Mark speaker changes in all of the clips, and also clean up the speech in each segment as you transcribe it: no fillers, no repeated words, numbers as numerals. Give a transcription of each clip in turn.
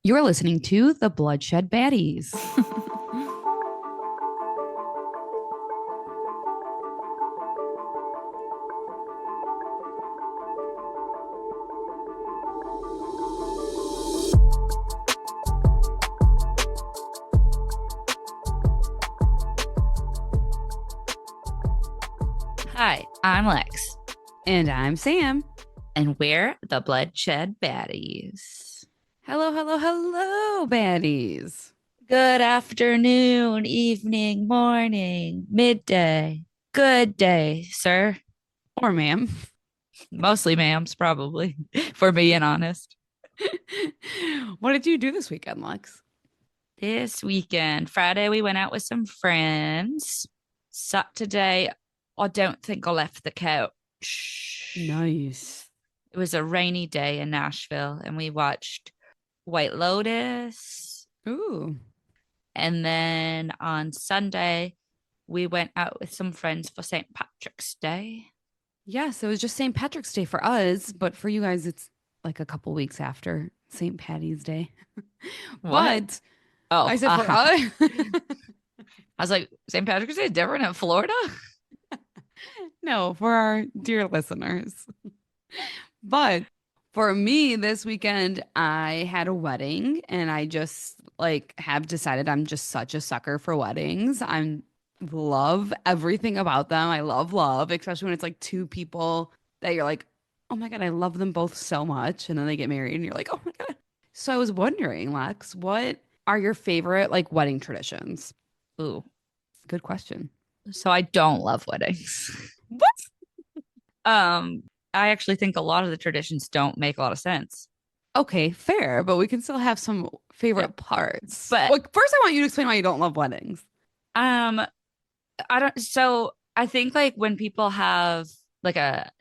Speaker 1: You're listening to the Bloodshed Baddies.
Speaker 2: Hi, I'm Lex,
Speaker 1: And I'm Sam.
Speaker 2: and we're the Bloodshed Baddies.
Speaker 1: Hello, hello, hello, baddies.
Speaker 2: Good afternoon, evening, morning, midday. Good day, sir.
Speaker 1: Or ma'am.
Speaker 2: Mostly ma'ams, probably, for being honest.
Speaker 1: What did you do this weekend, Lex?
Speaker 2: This weekend, Friday, we went out with some friends. Saturday, I don't think I left the couch.
Speaker 1: Nice.
Speaker 2: It was a rainy day in Nashville, and we watched White Lotus.
Speaker 1: Ooh.
Speaker 2: And then on Sunday, we went out with some friends for St. Patrick's Day.
Speaker 1: Yes, it was just St. Patrick's Day for us, but for you guys, it's like a couple weeks after St. Patty's Day.
Speaker 2: What?
Speaker 1: But
Speaker 2: Oh,
Speaker 1: I said for us.
Speaker 2: I was like, St. Patrick's Day is different in Florida?
Speaker 1: No, for our dear listeners. But for me this weekend, I had a wedding and I just like have decided I'm just such a sucker for weddings. I'm love everything about them. I love, especially when it's like two people that you're like, oh my God, I love them both so much. And then they get married and you're like, oh my God. So I was wondering, Lex, what are your favorite like wedding traditions?
Speaker 2: Ooh.
Speaker 1: Good question.
Speaker 2: So I don't love weddings.
Speaker 1: What?
Speaker 2: Um, I actually think a lot of the traditions don't make a lot of sense.
Speaker 1: Okay, fair, but we can still have some
Speaker 2: Yeah.
Speaker 1: favorite parts.
Speaker 2: But
Speaker 1: Well, first, I want you to explain why you don't love weddings.
Speaker 2: um, I don't so I think like when people have like a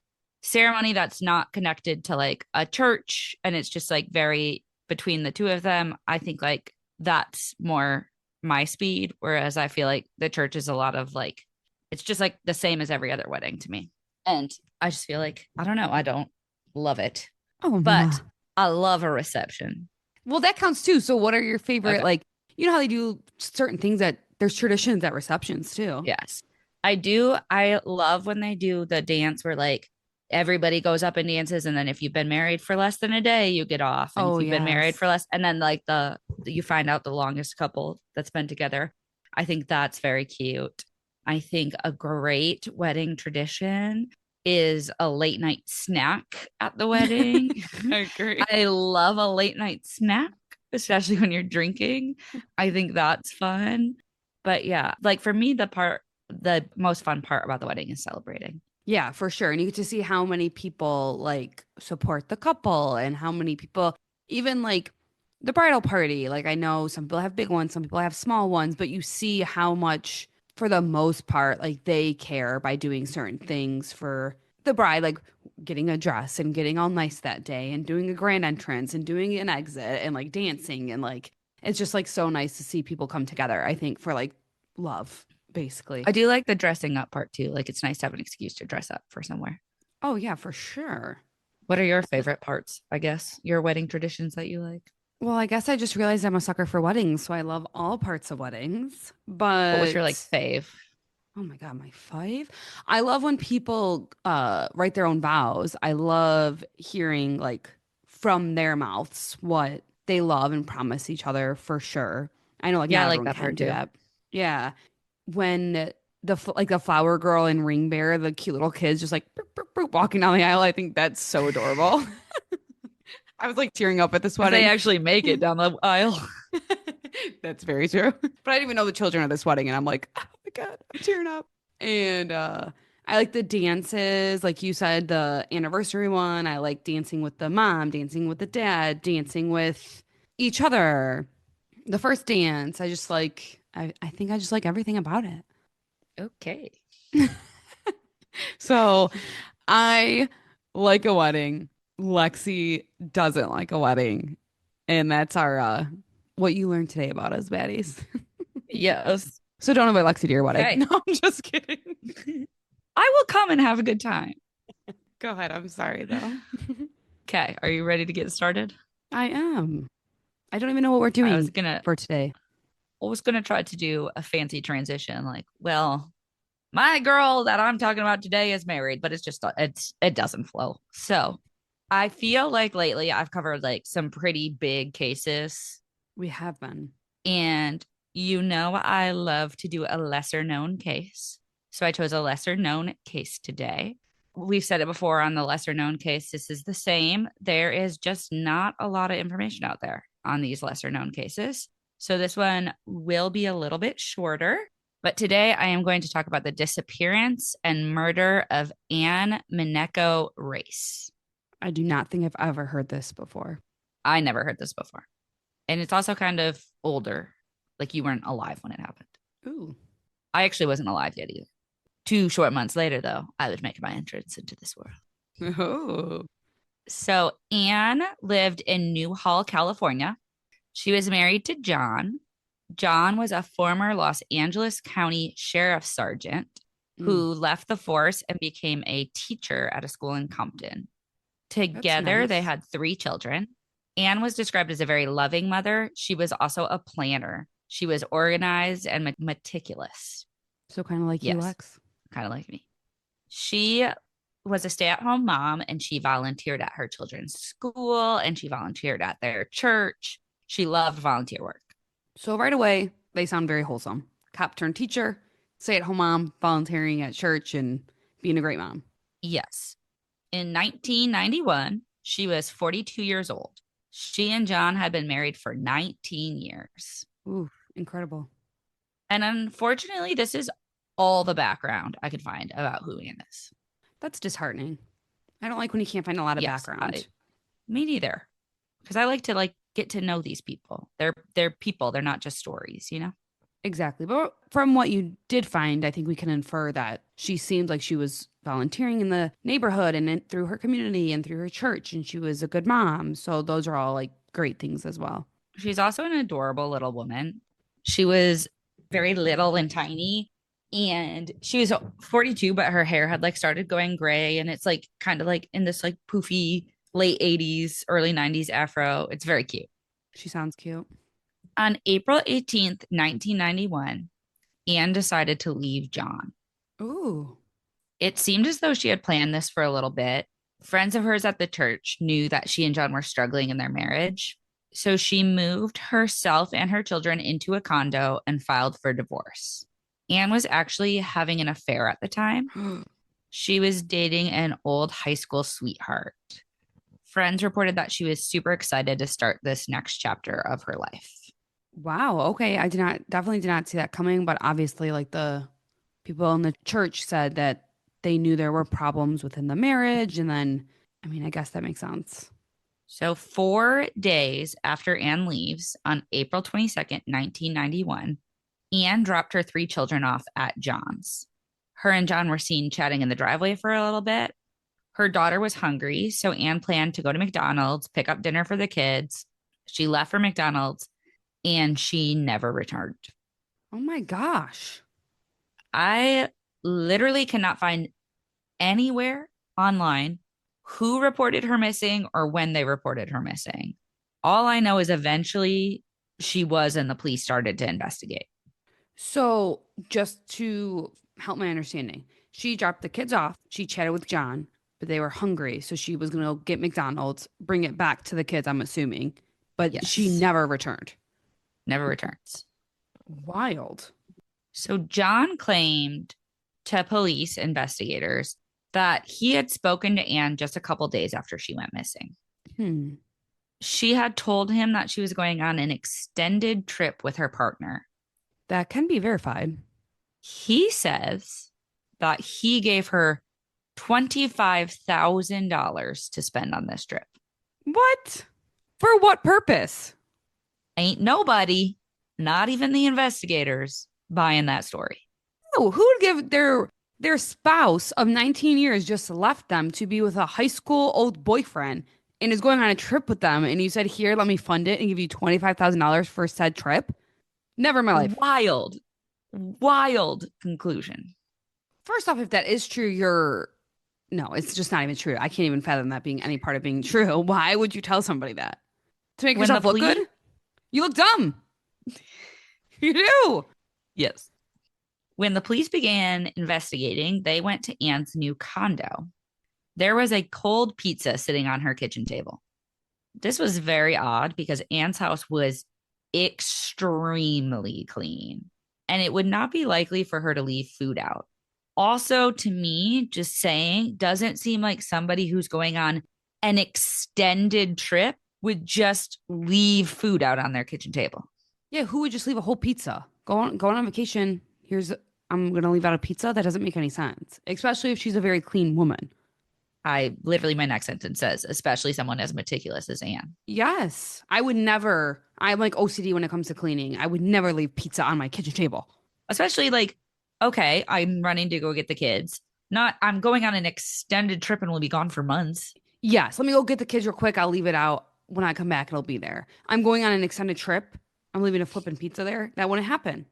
Speaker 2: ceremony that's not connected to like a church and it's just like very between the two of them, I think like that's more my speed. Whereas I feel like the church is a lot of like it's just like the same as every other wedding to me. And I just feel like I don't know, I don't love it.
Speaker 1: Oh,
Speaker 2: But
Speaker 1: ma.
Speaker 2: I love a reception.
Speaker 1: Well, that counts too. So, what are your favorite,
Speaker 2: Okay.
Speaker 1: like, you know how they do certain things that there's traditions at receptions too?
Speaker 2: Yes. I do. I love when they do the dance where like everybody goes up and dances, and then if you've been married for less than a day, you get off. And if
Speaker 1: Oh,
Speaker 2: you've been married
Speaker 1: yes.
Speaker 2: for less, and then like the you find out the longest couple that's been together. I think that's very cute. I think a great wedding tradition is a late night snack at the wedding.
Speaker 1: I agree.
Speaker 2: I love a late night snack, especially when you're drinking. I think that's fun. But yeah, like for me, the most fun part about the wedding is celebrating.
Speaker 1: Yeah, for sure. And you get to see how many people like support the couple and how many people, even like the bridal party. Like, I know some people have big ones, some people have small ones, but you see how much, for the most part, like they care by doing certain things for the bride, like getting a dress and getting all nice that day and doing a grand entrance and doing an exit and like dancing. And like, it's just like so nice to see people come together, I think, for like love, basically.
Speaker 2: I do like the dressing up part too. Like it's nice to have an excuse to dress up for somewhere.
Speaker 1: Oh, yeah, for sure.
Speaker 2: What are your favorite parts? I guess your wedding traditions that you like.
Speaker 1: Well, I guess I just realized I'm a sucker for weddings, so I love all parts of weddings.
Speaker 2: What was your like
Speaker 1: But
Speaker 2: fave?
Speaker 1: oh my God, my five. I love when people write their own vows. I love hearing like from their mouths what they love and promise each other for sure. I know like
Speaker 2: Yeah, I
Speaker 1: not
Speaker 2: like
Speaker 1: everyone
Speaker 2: that
Speaker 1: can
Speaker 2: part
Speaker 1: do
Speaker 2: too.
Speaker 1: that. Yeah. When like the flower girl and ring bearer, the cute little kids just like boop, boop, boop, walking down the aisle, I think that's so adorable. I was like tearing up at this
Speaker 2: If they
Speaker 1: wedding.
Speaker 2: actually make it down the aisle.
Speaker 1: That's very true. But I didn't even know the children at this wedding, and I'm like, oh my God, I'm tearing up. And I like the dances, like you said, the anniversary one. I like dancing with the mom, dancing with the dad, dancing with each other. The first dance, I just like, I think I just like everything about it.
Speaker 2: Okay.
Speaker 1: So I like a wedding. Lexi doesn't like a wedding. And that's our what you learned today about us baddies.
Speaker 2: Yes.
Speaker 1: So don't invite Lexi to your wedding.
Speaker 2: Okay.
Speaker 1: No, I'm just kidding.
Speaker 2: I will come and have a good time.
Speaker 1: Go ahead. I'm sorry though.
Speaker 2: Okay. Are you ready to get started?
Speaker 1: I am. I don't even know what we're
Speaker 2: I was
Speaker 1: doing
Speaker 2: gonna
Speaker 1: for today.
Speaker 2: I was gonna try to do a fancy transition, like, well, my girl that I'm talking about today is married, but it doesn't flow. So I feel like lately I've covered like some pretty big cases,
Speaker 1: We have been.
Speaker 2: and I love to do a lesser known case. So I chose a lesser known case today. We've said it before on the lesser known case. This is the same. There is just not a lot of information out there on these lesser known cases. So this one will be a little bit shorter. But today I am going to talk about the disappearance and murder of Anne Mineko Race.
Speaker 1: I do not think I've ever heard this before.
Speaker 2: I never heard this before. And it's also kind of older. Like you weren't alive when it happened.
Speaker 1: Ooh.
Speaker 2: I actually wasn't alive yet either. 2 short months later, though, I would make my entrance into this world.
Speaker 1: Oh.
Speaker 2: So Anne lived in Newhall, California. She was married to John. John was a former Los Angeles County Sheriff Sergeant
Speaker 1: Mm,
Speaker 2: who left the force and became a teacher at a school in Compton.
Speaker 1: that's
Speaker 2: Together, they
Speaker 1: nice.
Speaker 2: had 3 children. Anne was described as a very loving mother. She was also a planner. She was organized and meticulous.
Speaker 1: So kind of like you,
Speaker 2: Yes,
Speaker 1: Lex.
Speaker 2: kind of like me. She was a stay at home mom and she volunteered at her children's school and she volunteered at their church. She loved volunteer work.
Speaker 1: So right away, they sound very wholesome. Cop turned teacher, stay-at-home mom, volunteering at church, and being a great mom.
Speaker 2: Yes. In 1991, she was 42 years old. She and John had been married for 19 years.
Speaker 1: Ooh, incredible.
Speaker 2: And unfortunately, this is all the background I could find about who Anne is.
Speaker 1: That's disheartening. I don't like when you can't find a lot of
Speaker 2: Yes,
Speaker 1: background.
Speaker 2: me neither. Because I like to like get to know these people. They're people. They're not just stories.
Speaker 1: Exactly. But from what you did find, I think we can infer that she seemed like she was volunteering in the neighborhood and through her community and through her church, and she was a good mom. So those are all like great things as well.
Speaker 2: She's also an adorable little woman. She was very little and tiny. And she was 42, but her hair had like started going gray. And it's like kind of like in this like poofy late 80s, early 90s afro. It's very cute.
Speaker 1: She sounds cute.
Speaker 2: On April 18th, 1991, Anne decided to leave John.
Speaker 1: Ooh.
Speaker 2: It seemed as though she had planned this for a little bit. Friends of hers at the church knew that she and John were struggling in their marriage. So she moved herself and her children into a condo and filed for divorce. Anne was actually having an affair at the time. She was dating an old high school sweetheart. Friends reported that she was super excited to start this next chapter of her life.
Speaker 1: Wow. Okay. I definitely did not see that coming, but obviously, like the people in the church said that they knew there were problems within the marriage. And then, I mean, I guess that makes sense.
Speaker 2: So, 4 days after Anne leaves on April 22nd, 1991, Anne dropped her 3 children off at John's. Her and John were seen chatting in the driveway for a little bit. Her daughter was hungry, so Anne planned to go to McDonald's, pick up dinner for the kids. She left for McDonald's and she never returned.
Speaker 1: Oh my gosh.
Speaker 2: I literally cannot find anywhere online who reported her missing or when they reported her missing. All I know is eventually she was, and the police started to investigate.
Speaker 1: So, just to help my understanding, she dropped the kids off. She chatted with John, but they were hungry. So, she was going to go get McDonald's, bring it back to the kids, I'm assuming. But she
Speaker 2: Yes,
Speaker 1: never returned.
Speaker 2: never returns.
Speaker 1: Wild.
Speaker 2: So John claimed to police investigators that he had spoken to Anne just a couple days after she went missing.
Speaker 1: Hmm.
Speaker 2: She had told him that she was going on an extended trip with her partner.
Speaker 1: That can be verified.
Speaker 2: He says that he gave her $25,000 to spend on this trip.
Speaker 1: What? For what purpose?
Speaker 2: Ain't nobody, not even the investigators, buying that story.
Speaker 1: Oh, who would give their spouse of 19 years just left them to be with a high school old boyfriend and is going on a trip with them and you said, "Here, let me fund it and give you $25,000 for said trip?" Never in my life.
Speaker 2: Wild, wild conclusion.
Speaker 1: First off, if that is true, you're no, it's just not even true. I can't even fathom that being any part of being true. Why would you tell somebody that? To make
Speaker 2: When the
Speaker 1: yourself look
Speaker 2: police
Speaker 1: good? You look dumb. You do.
Speaker 2: Yes. When the police began investigating, they went to Anne's new condo. There was a cold pizza sitting on her kitchen table. This was very odd because Anne's house was extremely clean and it would not be likely for her to leave food out. Also, to me, just saying, doesn't seem like somebody who's going on an extended trip would just leave food out on their kitchen table.
Speaker 1: Yeah, who would just leave a whole pizza? Going on vacation. I'm gonna leave out a pizza. That doesn't make any sense, especially if she's a very clean woman.
Speaker 2: I literally, my next sentence says, especially someone as meticulous as Anne.
Speaker 1: Yes, I would never. I'm like OCD when it comes to cleaning. I would never leave pizza on my kitchen table.
Speaker 2: Especially like, okay, I'm running to go get the kids. Not, I'm going on an extended trip and will be gone for months.
Speaker 1: Yes, let me go get the kids real quick. I'll leave it out. When I come back, it'll be there. I'm going on an extended trip. I'm leaving a flipping pizza there. That wouldn't happen.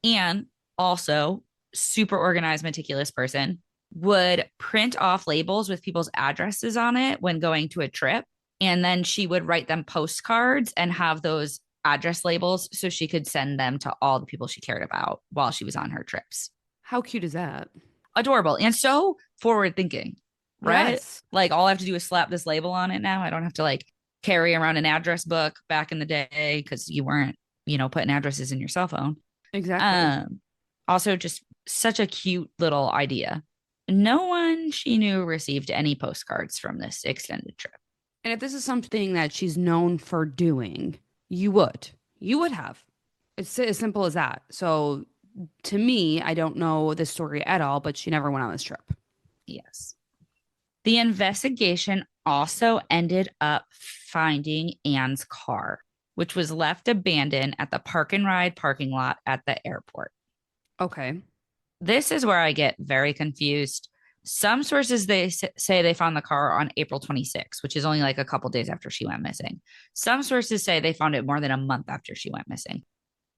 Speaker 2: And also, super organized, meticulous person would print off labels with people's addresses on it when going to a trip. And then she would write them postcards and have those address labels so she could send them to all the people she cared about while she was on her trips.
Speaker 1: How cute is that?
Speaker 2: Adorable and so forward thinking, right?
Speaker 1: Yes,
Speaker 2: Like all I have to do is slap this label on it now. I don't have to like carry around an address book back in the day because you weren't, putting addresses in your cell phone.
Speaker 1: exactly.
Speaker 2: Um, Also, just such a cute little idea. No one she knew received any postcards from this extended trip.
Speaker 1: And if this is something that she's known for doing, you would. You would have. It's as simple as that. So to me, I don't know this story at all, but she never went on this trip.
Speaker 2: Yes. The investigation also ended up finding Anne's car, which was left abandoned at the park and ride parking lot at the airport.
Speaker 1: Okay.
Speaker 2: This is where I get very confused. Some sources they say they found the car on April 26th, which is only like a couple days after she went missing. Some sources say they found it more than a month after she went missing.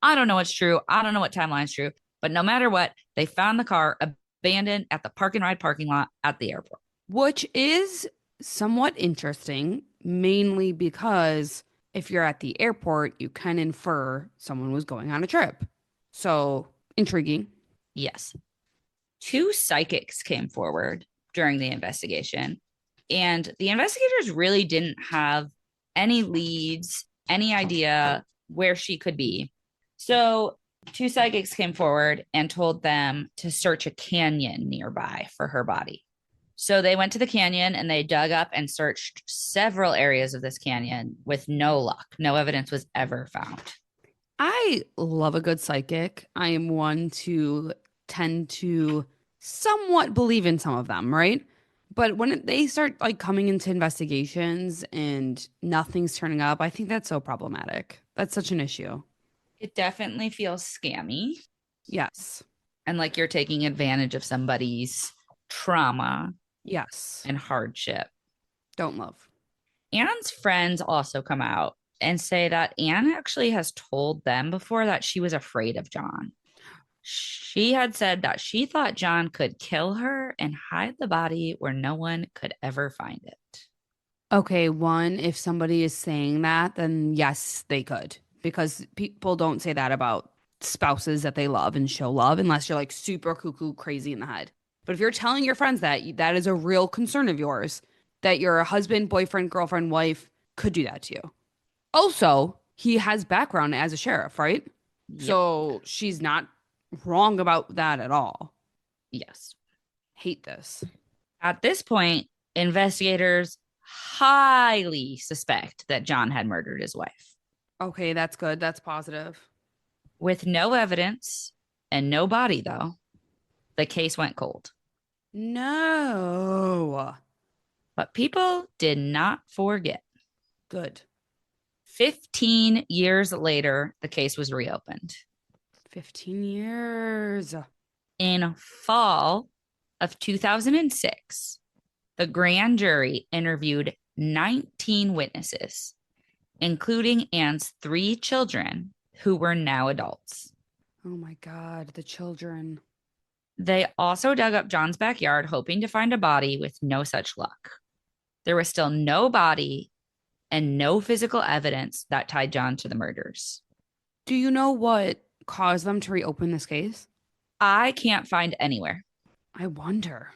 Speaker 2: I don't know what's true. I don't know what timeline's true, but no matter what, they found the car abandoned at the park and ride parking lot at the airport.
Speaker 1: Which is somewhat interesting, mainly because if you're at the airport, you can infer someone was going on a trip. So intriguing.
Speaker 2: Yes. Two psychics came forward during the investigation, and the investigators really didn't have any leads, any idea where she could be. So, two psychics came forward and told them to search a canyon nearby for her body. So, they went to the canyon and they dug up and searched several areas of this canyon with no luck. No evidence was ever found.
Speaker 1: I love a good psychic. I am one to tend to somewhat believe in some of them, right? But when they start like coming into investigations and nothing's turning up, I think that's so problematic. That's such an issue.
Speaker 2: It definitely feels scammy
Speaker 1: Yes.
Speaker 2: and like you're taking advantage of somebody's trauma
Speaker 1: Yes.
Speaker 2: and hardship.
Speaker 1: Don't love.
Speaker 2: Anne's friends also come out and say that Anne actually has told them before that she was afraid of John. She had said that she thought John could kill her and hide the body where no one could ever find it.
Speaker 1: Okay, one, if somebody is saying that, then yes, they could. Because people don't say that about spouses that they love and show love unless you're like super cuckoo crazy in the head. But if you're telling your friends that, that is a real concern of yours, that your husband, boyfriend, girlfriend, wife could do that to you. Also, he has background as a sheriff, right?
Speaker 2: Yep.
Speaker 1: So she's not wrong about that at all.
Speaker 2: Yes.
Speaker 1: Hate this.
Speaker 2: At this point, investigators highly suspect that John had murdered his wife.
Speaker 1: Okay, that's good. That's positive.
Speaker 2: With no evidence and no body, though, the case went cold.
Speaker 1: No.
Speaker 2: But people did not forget.
Speaker 1: Good.
Speaker 2: 15 years later, the case was reopened.
Speaker 1: 15 years.
Speaker 2: In fall of 2006, the grand jury interviewed 19 witnesses, including Anne's 3 children who were now adults.
Speaker 1: Oh my God, the children.
Speaker 2: They also dug up John's backyard, hoping to find a body with no such luck. There was still no body and no physical evidence that tied John to the murders.
Speaker 1: Do you know what caused them to reopen this case?
Speaker 2: I can't find anywhere.
Speaker 1: I wonder.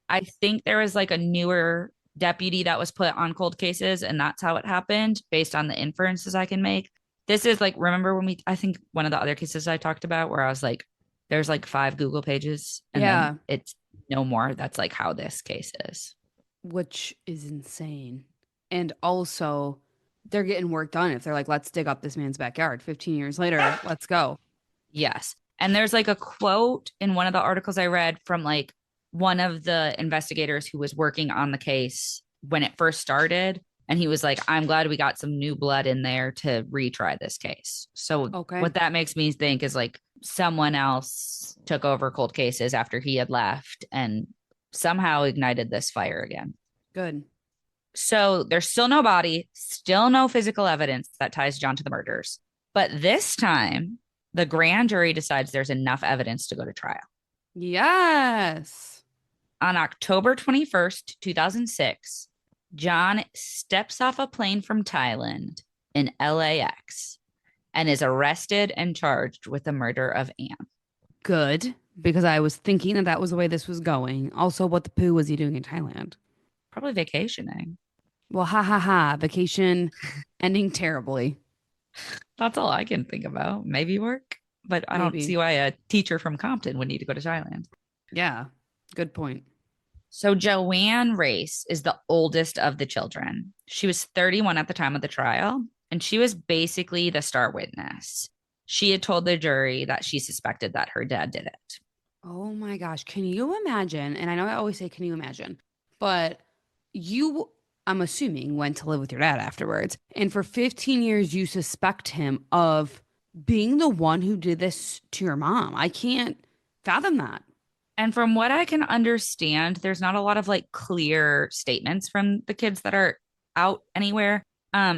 Speaker 2: I think there was like a newer deputy that was put on cold cases, and that's how it happened based on the inferences I can make. This is like, remember when I think one of the other cases I talked about where I was like, there's like 5 Google pages and then
Speaker 1: Yeah,
Speaker 2: it's no more. That's like how this case is.
Speaker 1: which is insane. And also, they're getting work done if they're like, let's dig up this man's backyard. 15 years later, let's go.
Speaker 2: Yes. And there's like a quote in one of the articles I read from like one of the investigators who was working on the case when it first started. And he was like, I'm glad we got some new blood in there to retry this case. So,
Speaker 1: Okay,
Speaker 2: what that makes me think is like someone else took over cold cases after he had left and somehow ignited this fire again.
Speaker 1: good.
Speaker 2: So, there's still no body, still no physical evidence that ties John to the murders. But this time, the grand jury decides there's enough evidence to go to trial.
Speaker 1: Yes.
Speaker 2: On October 21st, 2006, John steps off a plane from Thailand in LAX and is arrested and charged with the murder of Anne.
Speaker 1: Good. Because I was thinking that that was the way this was going. Also, what the poo was he doing in Thailand?
Speaker 2: Probably vacationing.
Speaker 1: Well, ha ha ha. Vacation ending terribly.
Speaker 2: That's all I can think about. Maybe work, but I don't
Speaker 1: Maybe.
Speaker 2: see why a teacher from Compton would need to go to Thailand.
Speaker 1: Yeah. Good point.
Speaker 2: So Joanne Race is the oldest of the children. She was 31 at the time of the trial, and she was basically the star witness. She had told the jury that she suspected that her dad did it.
Speaker 1: Oh my gosh. Can you imagine? And I know I always say, can you imagine? But you, I'm assuming, went to live with your dad afterwards. And for 15 years, you suspect him of being the one who did this to your mom. I can't fathom that.
Speaker 2: And from what I can understand, there's not a lot of like clear statements from the kids that are out anywhere.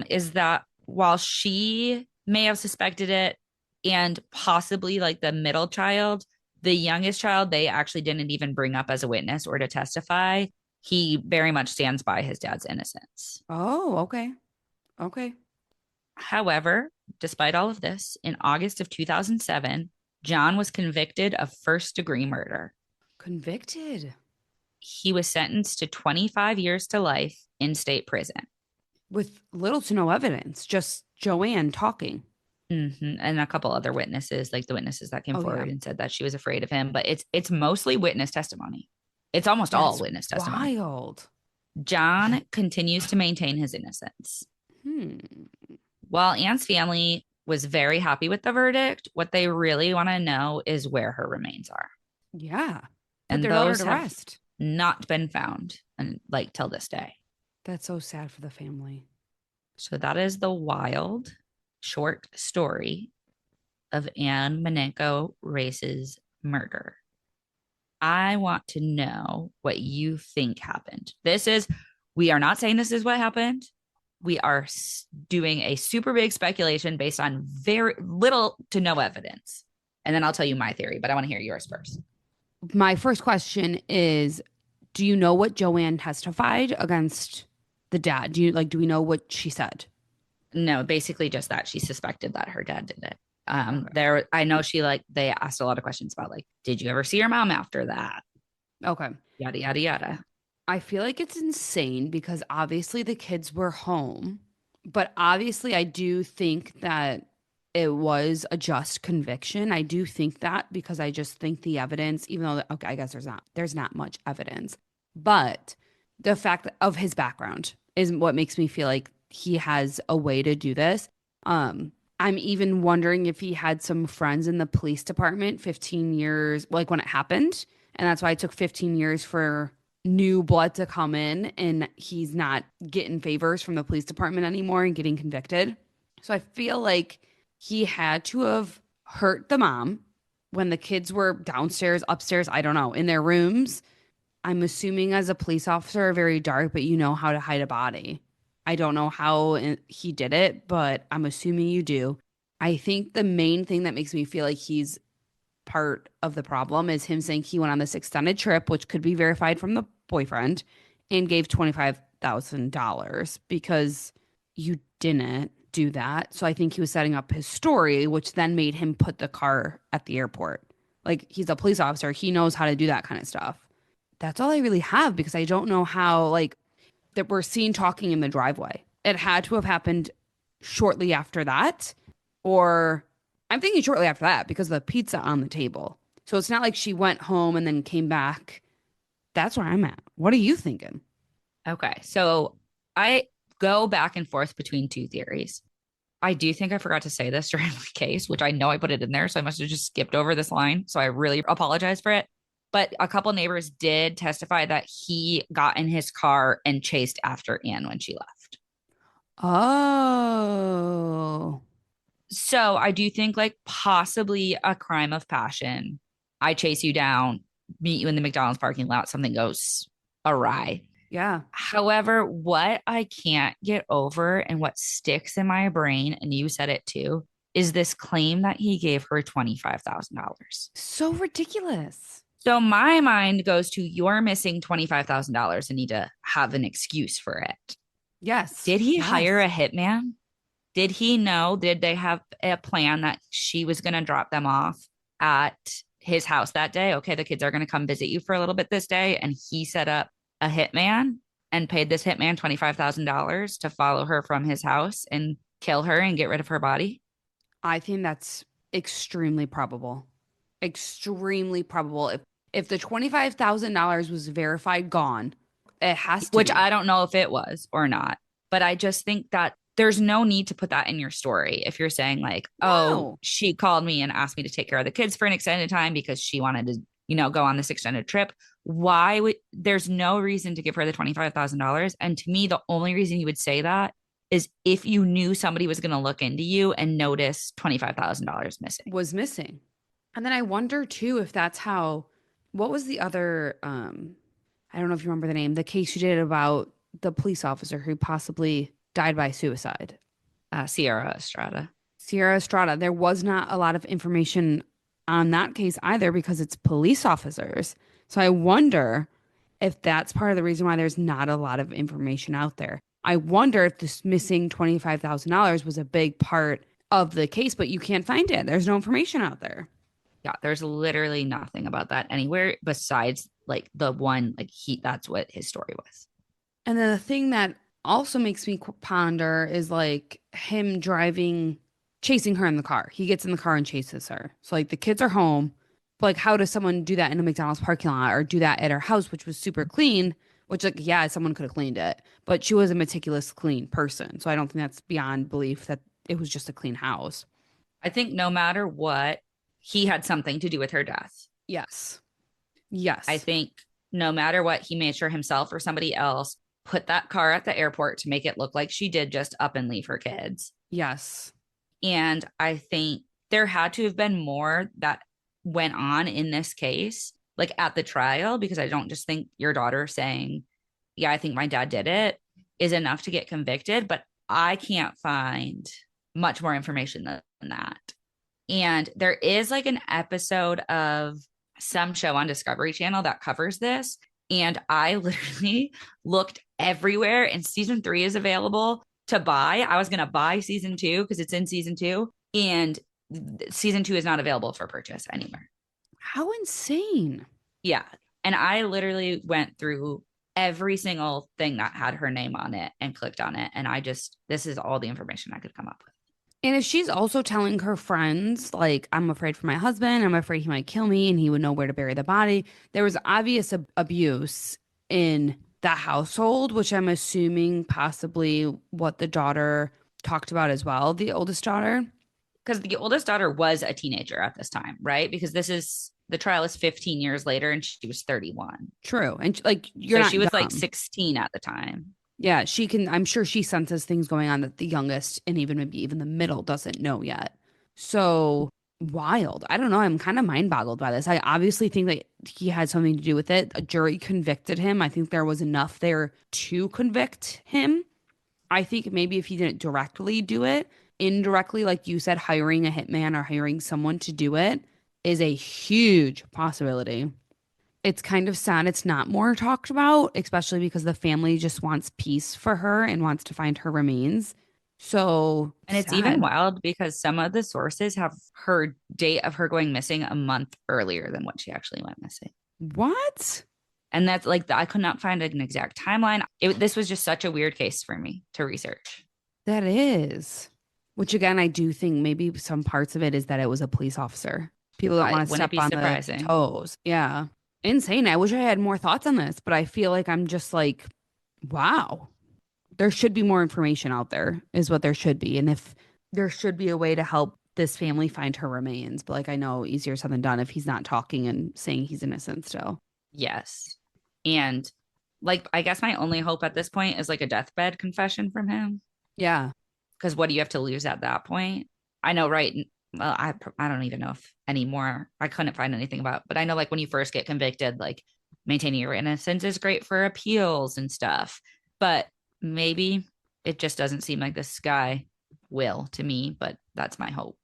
Speaker 2: Is that while she may have suspected it and possibly like the middle child, the youngest child, they actually didn't even bring up as a witness or to testify. He very much stands by his dad's innocence.
Speaker 1: Oh, okay. Okay.
Speaker 2: However, despite all of this, in August of 2007, John was convicted of first degree murder.
Speaker 1: Convicted
Speaker 2: He was sentenced to 25 years to life in state prison.
Speaker 1: with little to no evidence, just Joanne talking.
Speaker 2: And a couple other witnesses, like the witnesses that came
Speaker 1: Oh, yeah.
Speaker 2: forward and said that she was afraid of him. But it's mostly witness testimony. It's almost all
Speaker 1: That's
Speaker 2: witness testimony.
Speaker 1: wild.
Speaker 2: John continues to maintain his innocence.
Speaker 1: Hmm.
Speaker 2: While Anne's family was very happy with the verdict, what they really want to know is where her remains are.
Speaker 1: Yeah. Put
Speaker 2: And
Speaker 1: their daughter
Speaker 2: those
Speaker 1: to
Speaker 2: have
Speaker 1: rest.
Speaker 2: not been found, and like till this day.
Speaker 1: That's so sad for the family.
Speaker 2: So that is the wild short story of Anne Mineko Race's murder. I want to know what you think happened. We are not saying this is what happened. We are doing a super big speculation based on very little to no evidence. And then I'll tell you my theory, but I want to hear yours first.
Speaker 1: My first question is, do you know what Joanne testified against the dad? Do we know what she said?
Speaker 2: No, basically just that she suspected that her dad did it.
Speaker 1: Okay.
Speaker 2: I know they asked a lot of questions about like, did you ever see your mom after that?
Speaker 1: Okay.
Speaker 2: Yada yada yada.
Speaker 1: I feel like it's insane because obviously the kids were home, but obviously I do think that it was a just conviction. I do think that because I just think the evidence, even though okay, I guess there's not much evidence, but the fact of his background is what makes me feel like he has a way to do this. I'm even wondering if he had some friends in the police department 15 years, like when it happened. And that's why it took 15 years for new blood to come in and he's not getting favors from the police department anymore and getting convicted. So I feel like he had to have hurt the mom when the kids were downstairs, upstairs, I don't know, in their rooms. I'm assuming as a police officer, very dark, but you know how to hide a body. I don't know how he did it, but I'm assuming you do. I think the main thing that makes me feel like he's part of the problem is him saying he went on this extended trip, which could be verified from the boyfriend, and gave $25,000 because you didn't do that. So I think he was setting up his story, which then made him put the car at the airport. Like he's a police officer, he knows how to do that kind of stuff. That's all I really have because I don't know how, like, that we're seen talking in the driveway. It had to have happened shortly after that, or I'm thinking shortly after that because of the pizza on the table. So it's not like she went home and then came back. That's where I'm at. What are you thinking?
Speaker 2: Okay. So I go back and forth between two theories. I do think I forgot to say this during the case, which I know I put it in there. So I must have just skipped over this line. So I really apologize for it. But a couple neighbors did testify that he got in his car and chased after Anne when she left.
Speaker 1: Oh,
Speaker 2: So I do think like possibly a crime of passion. I chase you down, meet you in the McDonald's parking lot, something goes awry.
Speaker 1: yeah.
Speaker 2: However, what I can't get over and what sticks in my brain, and you said it too, is this claim that he gave her $25,000.
Speaker 1: So ridiculous.
Speaker 2: So my mind goes to you're missing $25,000 and need to have an excuse for it.
Speaker 1: Yes.
Speaker 2: Did he hire
Speaker 1: Yes.
Speaker 2: a hitman? Did he know? Did they have a plan that she was going to drop them off at his house that day? Okay, the kids are going to come visit you for a little bit this day. And he set up a hitman and paid this hitman $25,000 to follow her from his house and kill her and get rid of her body.
Speaker 1: I think that's extremely probable. Extremely probable. If the $25,000 was verified gone, it has to
Speaker 2: Which
Speaker 1: be.
Speaker 2: I don't know if it was or not. But I just think that there's no need to put that in your story if you're saying, like, oh,
Speaker 1: No.
Speaker 2: she called me and asked me to take care of the kids for an extended time because she wanted to, go on this extended trip. Why would there's no reason to give her the $25,000? And to me, the only reason you would say that is if you knew somebody was going to look into you and notice $25,000 missing.
Speaker 1: Was missing. And then I wonder too if that's how, what was the other I don't know if you remember the name, the case you did about the police officer who possibly died by suicide.
Speaker 2: Sierra Estrada.
Speaker 1: Sierra Estrada. There was not a lot of information on that case either because it's police officers. So I wonder if that's part of the reason why there's not a lot of information out there. I wonder if this missing $25,000 was a big part of the case, but you can't find it. There's no information out there.
Speaker 2: Yeah, there's literally nothing about that anywhere besides like the one, like that's what his story was.
Speaker 1: And then the thing that also makes me ponder is like him driving, chasing her in the car. He gets in the car and chases her. So like the kids are home, but like how does someone do that in a McDonald's parking lot or do that at her house, which was super clean? Which like yeah, someone could have cleaned it, but she was a meticulous, clean person. So I don't think that's beyond belief that it was just a clean house.
Speaker 2: I think no matter what, he had something to do with her death.
Speaker 1: Yes.
Speaker 2: I
Speaker 1: Yes.
Speaker 2: think no matter what, he made sure himself or somebody else put that car at the airport to make it look like she did just up and leave her kids.
Speaker 1: Yes.
Speaker 2: And I think there had to have been more that went on in this case, like at the trial, because I don't just think your daughter saying, yeah, I think my dad did it is enough to get convicted, but I can't find much more information than that. And there is like an episode of some show on Discovery Channel that covers this. And I literally looked everywhere, and season 3 is available to buy. I was going to buy season 2 because it's in season 2, and season 2 is not available for purchase anywhere.
Speaker 1: How insane.
Speaker 2: Yeah. And I literally went through every single thing that had her name on it and clicked on it. And this is all the information I could come up with.
Speaker 1: And if she's also telling her friends, like, I'm afraid for my husband, I'm afraid he might kill me and he would know where to bury the body, there was obvious abuse in the household, which I'm assuming possibly what the daughter talked about as well, the oldest daughter.
Speaker 2: Because the oldest daughter was a teenager at this time, right? Because the trial is 15 years later and she was 31.
Speaker 1: True. And like, you're
Speaker 2: So
Speaker 1: not
Speaker 2: she was like
Speaker 1: dumb.
Speaker 2: 16 at the time.
Speaker 1: Yeah, she can, I'm sure she senses things going on that the youngest and even maybe even the middle doesn't know yet. So wild. I don't know. I'm kind of mind boggled by this. I obviously think that he had something to do with it. A jury convicted him. I think there was enough there to convict him. I think maybe if he didn't directly do it, indirectly, like you said, hiring a hitman or hiring someone to do it is a huge possibility. It's kind of sad it's not more talked about, especially because the family just wants peace for her and wants to find her remains. So
Speaker 2: And it's even
Speaker 1: sad.
Speaker 2: wild because some of the sources have her date of her going missing a month earlier than what she actually went missing.
Speaker 1: What?
Speaker 2: And that's like, I could not find an exact timeline. This was just such a weird case for me to research.
Speaker 1: That is. Which again, I do think maybe some parts of it is that it was a police officer. People don't want to
Speaker 2: Wouldn't it
Speaker 1: step
Speaker 2: be
Speaker 1: on the
Speaker 2: surprising?
Speaker 1: toes. Yeah. Insane. I wish I had more thoughts on this, but I feel like I'm just like, wow. There should be more information out there, is what there should be. And if there should be a way to help this family find her remains, but like I know easier said than done if he's not talking and saying he's innocent still.
Speaker 2: Yes. And like, I guess my only hope at this point is like a deathbed confession from him.
Speaker 1: Yeah.
Speaker 2: Because what do you have to lose at that point? I know, right? Well, I don't even know if anymore. I couldn't find anything about, but I know like when you first get convicted, like maintaining your innocence is great for appeals and stuff. But maybe it just doesn't seem like this guy will to me, but that's my hope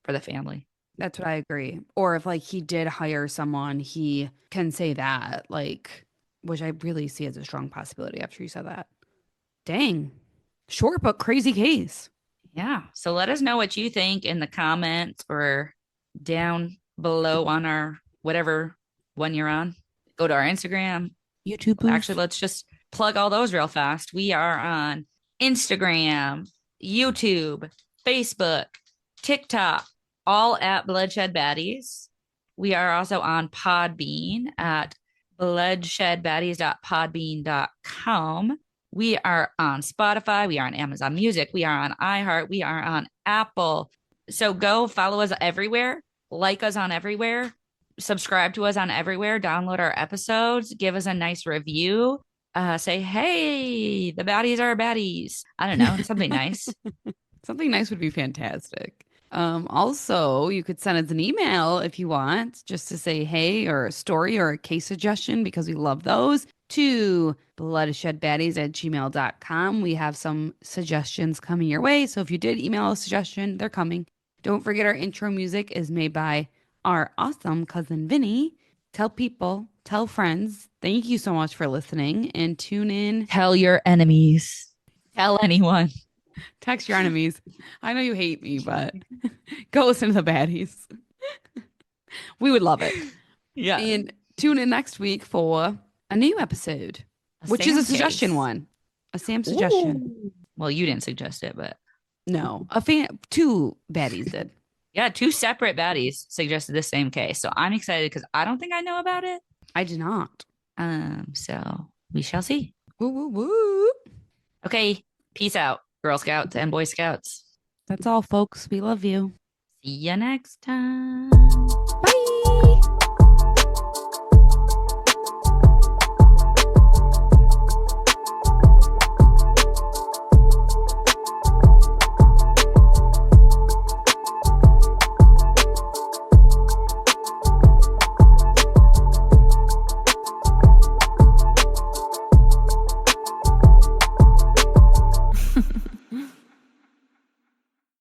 Speaker 2: for the family.
Speaker 1: That's what I agree. Or if like he did hire someone, he can say that, like, which I really see as a strong possibility after you said that. Dang. Short but crazy case.
Speaker 2: Yeah. So let us know what you think in the comments or down below on our whatever one you're on. Go to our Instagram.
Speaker 1: YouTube
Speaker 2: Actually,
Speaker 1: booth.
Speaker 2: let's just plug all those real fast. We are on Instagram, YouTube, Facebook, TikTok, all at Bloodshed Baddies. We are also on Podbean at bloodshedbaddies.podbean.com. We are on Spotify. We are on Amazon Music. We are on iHeart. We are on Apple. So go follow us everywhere, like us on everywhere, subscribe to us on everywhere, download our episodes, give us a nice review. Say, hey, the baddies are baddies. I don't know, something nice.
Speaker 1: Something nice would be fantastic. Also, you could send us an email if you want, just to say hey or a story or a case suggestion, because we love those, to bloodshedbaddies@gmail.com. We have some suggestions coming your way. So if you did email a suggestion, they're coming. Don't forget our intro music is made by our awesome cousin Vinny. Tell people, tell friends. Thank you so much for listening and tune in.
Speaker 2: Tell your enemies, tell anyone.
Speaker 1: Text your enemies. I know you hate me, but go listen to the baddies. We would love it.
Speaker 2: Yeah.
Speaker 1: And tune in next week for a new episode,
Speaker 2: A
Speaker 1: which is a
Speaker 2: Sam
Speaker 1: suggestion
Speaker 2: case.
Speaker 1: one. A Sam suggestion.
Speaker 2: Ooh. Well, you didn't suggest it, but
Speaker 1: No, a fan. Two baddies did.
Speaker 2: yeah, two separate baddies suggested the same case. So I'm excited because I don't think I know about it.
Speaker 1: I did not.
Speaker 2: So we shall see.
Speaker 1: Woo woo woo.
Speaker 2: Okay, peace out, Girl Scouts and Boy Scouts.
Speaker 1: That's all, folks. We love you.
Speaker 2: See you next time.